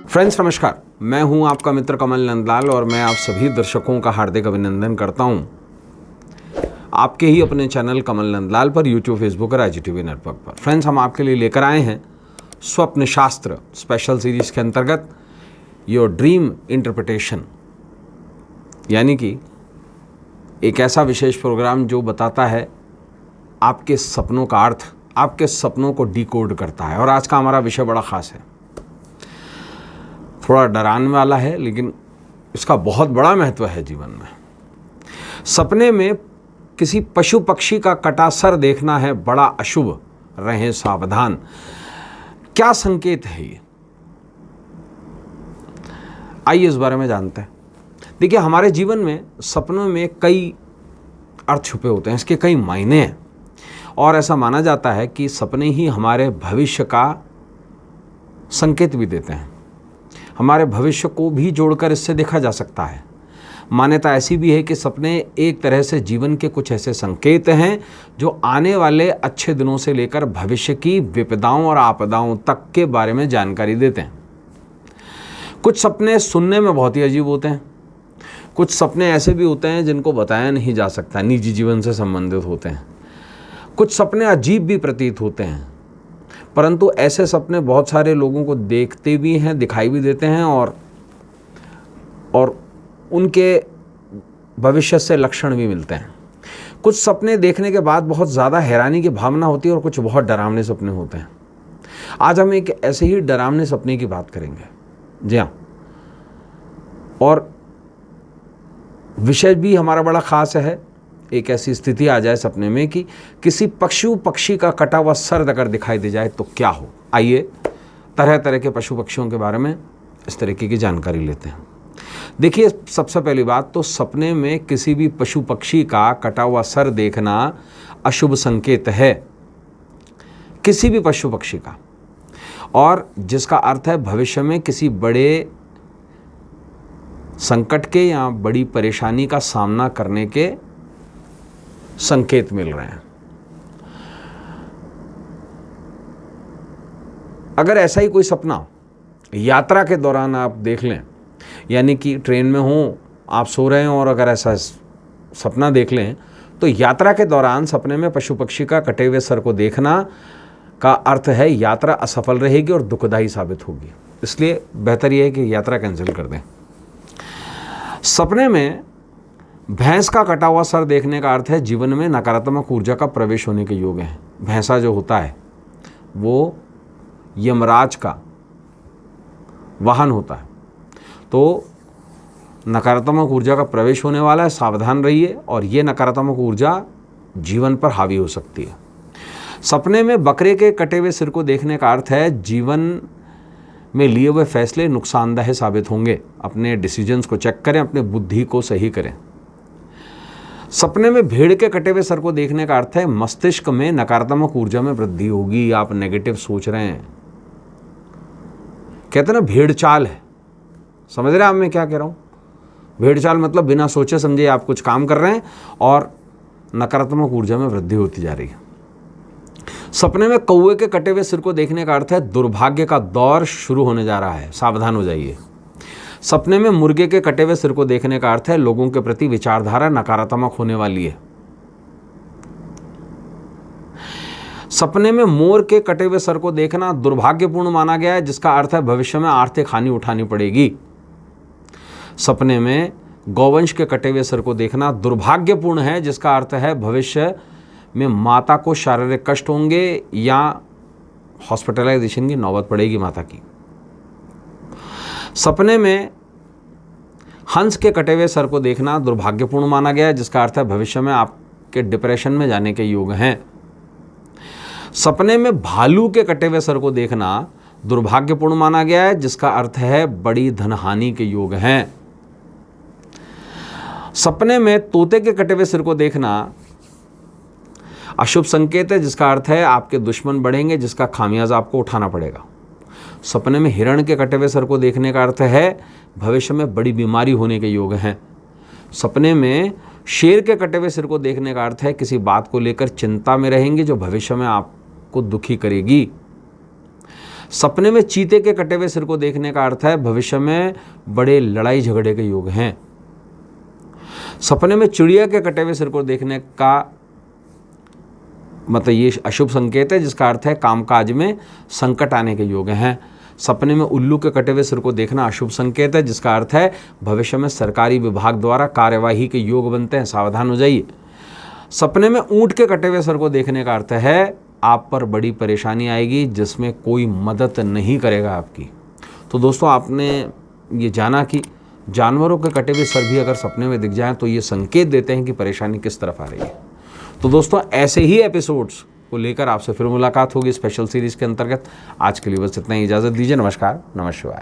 Friends नमस्कार, मैं हूं आपका मित्र कमल नंदलाल और मैं आप सभी दर्शकों का हार्दिक अभिनंदन करता हूं आपके ही अपने चैनल कमल नंदलाल पर यूट्यूब, फेसबुक और IGTV नेटवर्क पर। फ्रेंड्स, हम आपके लिए लेकर आए हैं स्वप्न शास्त्र स्पेशल सीरीज के अंतर्गत योर ड्रीम इंटरप्रिटेशन, यानी कि एक ऐसा विशेष प्रोग्राम जो बताता है आपके सपनों का अर्थ, आपके सपनों को डिकोड करता है। और आज का हमारा विषय बड़ा ख़ास है, थोड़ा डराने वाला है, लेकिन इसका बहुत बड़ा महत्व है जीवन में। सपने में किसी पशु पक्षी का कटा सर देखना है बड़ा अशुभ, रहें सावधान। क्या संकेत है ये, आइए इस बारे में जानते हैं। देखिए, हमारे जीवन में सपनों में कई अर्थ छुपे होते हैं, इसके कई मायने हैं और ऐसा माना जाता है कि सपने ही हमारे भविष्य का संकेत भी देते हैं। हमारे भविष्य को भी जोड़कर इससे देखा जा सकता है। मान्यता ऐसी भी है कि सपने एक तरह से जीवन के कुछ ऐसे संकेत हैं जो आने वाले अच्छे दिनों से लेकर भविष्य की विपदाओं और आपदाओं तक के बारे में जानकारी देते हैं। कुछ सपने सुनने में बहुत ही अजीब होते हैं, कुछ सपने ऐसे भी होते हैं जिनको बताया नहीं जा सकता, निजी जीवन से संबंधित होते हैं। कुछ सपने अजीब भी प्रतीत होते हैं, परंतु ऐसे सपने बहुत सारे लोगों को देखते भी हैं, दिखाई भी देते हैं और उनके भविष्य से लक्षण भी मिलते हैं। कुछ सपने देखने के बाद बहुत ज़्यादा हैरानी की भावना होती है और कुछ बहुत डरावने सपने होते हैं। आज हम एक ऐसे ही डरावने सपने की बात करेंगे। जी हाँ, और विषय भी हमारा बड़ा ख़ास है। एक ऐसी स्थिति आ जाए सपने में कि किसी पशु पक्षी का कटा हुआ सर अगर दिखाई दे जाए तो क्या हो। आइए तरह तरह के पशु पक्षियों के बारे में इस तरीके की जानकारी लेते हैं। देखिए, सबसे पहली बात तो सपने में किसी भी पशु पक्षी का कटा हुआ सर देखना अशुभ संकेत है, किसी भी पशु पक्षी का, और जिसका अर्थ है भविष्य में किसी बड़े संकट के या बड़ी परेशानी का सामना करने के संकेत मिल रहे हैं। अगर ऐसा ही कोई सपना यात्रा के दौरान आप देख लें, यानी कि ट्रेन में हो, आप सो रहे हैं और अगर ऐसा सपना देख लें तो यात्रा के दौरान सपने में पशु पक्षी का कटे हुए सर को देखना का अर्थ है यात्रा असफल रहेगी और दुखदायी साबित होगी। इसलिए बेहतर यह है कि यात्रा कैंसिल कर दें। सपने में भैंस का कटा हुआ सर देखने का अर्थ है जीवन में नकारात्मक ऊर्जा का प्रवेश होने के योग हैं। भैंसा जो होता है वो यमराज का वाहन होता है, तो नकारात्मक ऊर्जा का प्रवेश होने वाला है, सावधान रहिए। और ये नकारात्मक ऊर्जा जीवन पर हावी हो सकती है। सपने में बकरे के कटे हुए सिर को देखने का अर्थ है जीवन में लिए हुए फैसले नुकसानदायक साबित होंगे। अपने डिसीजंस को चेक करें, अपने बुद्धि को सही करें। सपने में भेड़ के कटे हुए सर को देखने का अर्थ है मस्तिष्क में नकारात्मक ऊर्जा में वृद्धि होगी, आप नेगेटिव सोच रहे हैं। कहते हैं ना, भेड़ चाल है। समझ रहे हैं आप मैं क्या कह रहा हूँ? भेड़ चाल मतलब बिना सोचे समझे आप कुछ काम कर रहे हैं और नकारात्मक ऊर्जा में वृद्धि होती जा रही है। सपने में कौवे के कटे हुए सिर को देखने का अर्थ है दुर्भाग्य का दौर शुरू होने जा रहा है, सावधान हो जाइए। सपने में मुर्गे के कटे हुए सिर को देखने का अर्थ है लोगों के प्रति विचारधारा नकारात्मक होने वाली है। सपने में मोर के कटे हुए सर को देखना दुर्भाग्यपूर्ण माना गया है, जिसका अर्थ है भविष्य में आर्थिक हानि उठानी पड़ेगी। सपने में गौवंश के कटे हुए सर को देखना दुर्भाग्यपूर्ण है, जिसका अर्थ है भविष्य में माता को शारीरिक कष्ट होंगे या हॉस्पिटलाइजेशन की नौबत पड़ेगी माता की। सपने में हंस के कटे हुए सर को देखना दुर्भाग्यपूर्ण माना गया है, जिसका अर्थ है भविष्य में आपके डिप्रेशन में जाने के योग हैं। सपने में भालू के कटे हुए सर को देखना दुर्भाग्यपूर्ण माना गया है, जिसका अर्थ है बड़ी धनहानि के योग हैं। सपने में तोते के कटे हुए सिर को देखना अशुभ संकेत है, जिसका अर्थ है आपके दुश्मन बढ़ेंगे, जिसका खामियाजा आपको उठाना पड़ेगा। सपने में हिरण के कटे हुए सर को देखने का अर्थ है भविष्य में बड़ी बीमारी होने के योग हैं। सपने में शेर के कटे हुए सिर को देखने का अर्थ है किसी बात को लेकर चिंता में रहेंगे जो भविष्य में आप आपको दुखी करेगी। सपने में चीते के कटे हुए सिर को देखने का अर्थ है भविष्य में बड़े लड़ाई झगड़े के योग हैं। सपने में चिड़िया के कटे हुए सिर को देखने का मतलब ये अशुभ संकेत है, जिसका अर्थ है कामकाज में संकट आने के योग हैं। सपने में उल्लू के कटे हुए सिर को देखना अशुभ संकेत है, जिसका अर्थ है भविष्य में सरकारी विभाग द्वारा कार्यवाही के योग बनते हैं, सावधान हो जाइए। सपने में ऊंट के कटे हुए सिर को देखने का अर्थ है आप पर बड़ी परेशानी आएगी जिसमें कोई मदद नहीं करेगा आपकी। तो दोस्तों, आपने ये जाना कि जानवरों के कटे हुए सर भी अगर सपने में दिख जाएं तो ये संकेत देते हैं कि परेशानी किस तरफ आ रही है। तो दोस्तों, ऐसे ही एपिसोड्स को लेकर आपसे फिर मुलाकात होगी स्पेशल सीरीज के अंतर्गत। आज के लिए बस इतना ही, इजाज़त दीजिए। नमस्कार, नमः शिवाय।